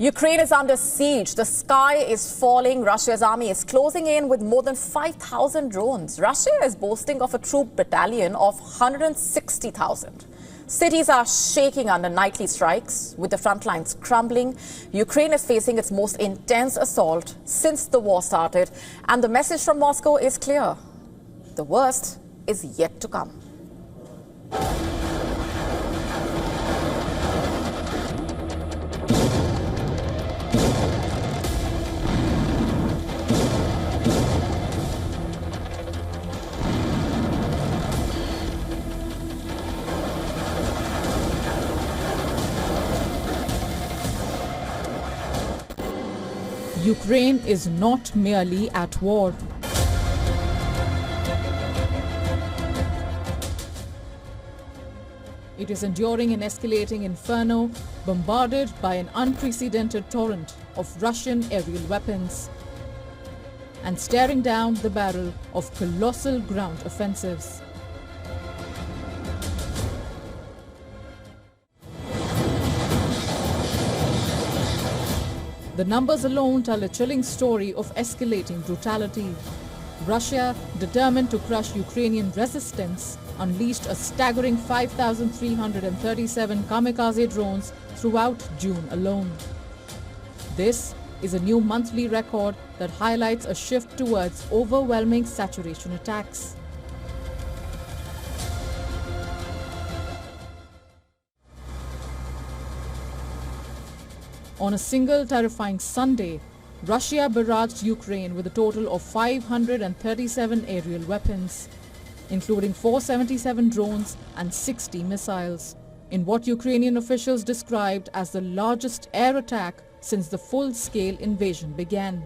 Ukraine is under siege. The sky is falling. Russia's army is closing in with more than 5,000 drones. Russia is boasting of a troop battalion of 160,000. Cities are shaking under nightly strikes, with the front lines crumbling. Ukraine is facing its most intense assault since the war started, and the message from Moscow is clear. The worst is yet to come. Ukraine is not merely at war. It is enduring an escalating inferno, bombarded by an unprecedented torrent of Russian aerial weapons and staring down the barrel of colossal ground offensives. The numbers alone tell a chilling story of escalating brutality. Russia, determined to crush Ukrainian resistance, unleashed a staggering 5,337 kamikaze drones throughout June alone. This is a new monthly record that highlights a shift towards overwhelming saturation attacks. On a single terrifying Sunday, Russia barraged Ukraine with a total of 537 aerial weapons, including 477 drones and 60 missiles, in what Ukrainian officials described as the largest air attack since the full-scale invasion began.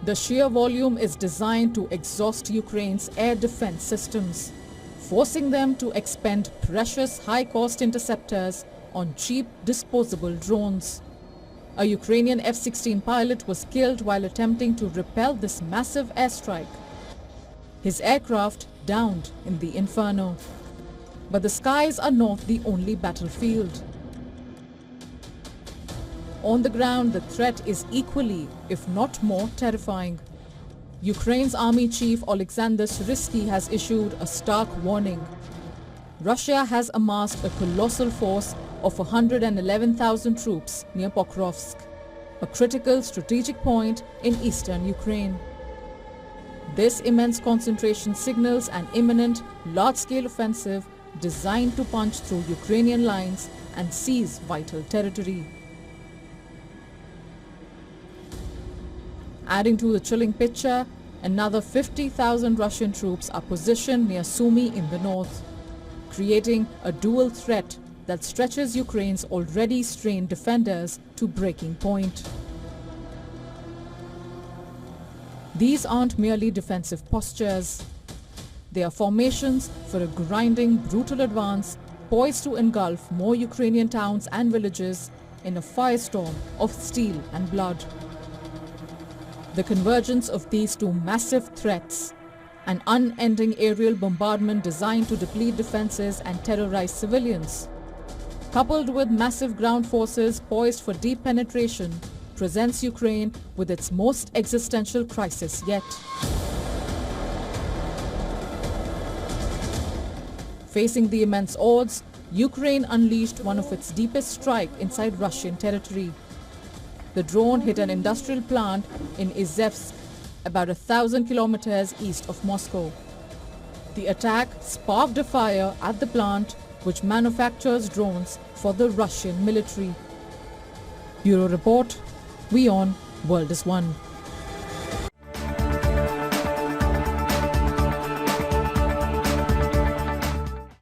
The sheer volume is designed to exhaust Ukraine's air defense systems, forcing them to expend precious high-cost interceptors on cheap disposable drones. A Ukrainian F-16 pilot was killed while attempting to repel this massive airstrike. His aircraft downed in the inferno. But the skies are not the only battlefield. On the ground, the threat is equally, if not more, terrifying. Ukraine's army chief Oleksandr Syrsky has issued a stark warning. Russia has amassed a colossal force of 111,000 troops near Pokrovsk, a critical strategic point in eastern Ukraine. This immense concentration signals an imminent, large-scale offensive designed to punch through Ukrainian lines and seize vital territory. Adding to the chilling picture, another 50,000 Russian troops are positioned near Sumy in the north, creating a dual threat that stretches Ukraine's already strained defenders to breaking point. These aren't merely defensive postures. They are formations for a grinding, brutal advance poised to engulf more Ukrainian towns and villages in a firestorm of steel and blood. The convergence of these two massive threats, an unending aerial bombardment designed to deplete defenses and terrorize civilians, coupled with massive ground forces poised for deep penetration, presents Ukraine with its most existential crisis yet. Facing the immense odds, Ukraine unleashed one of its deepest strikes inside Russian territory. The drone hit an industrial plant in Izhevsk, about 1,000 kilometers east of Moscow. The attack sparked a fire at the plant, which manufactures drones for the Russian military. Bureau Report, WION, World is One.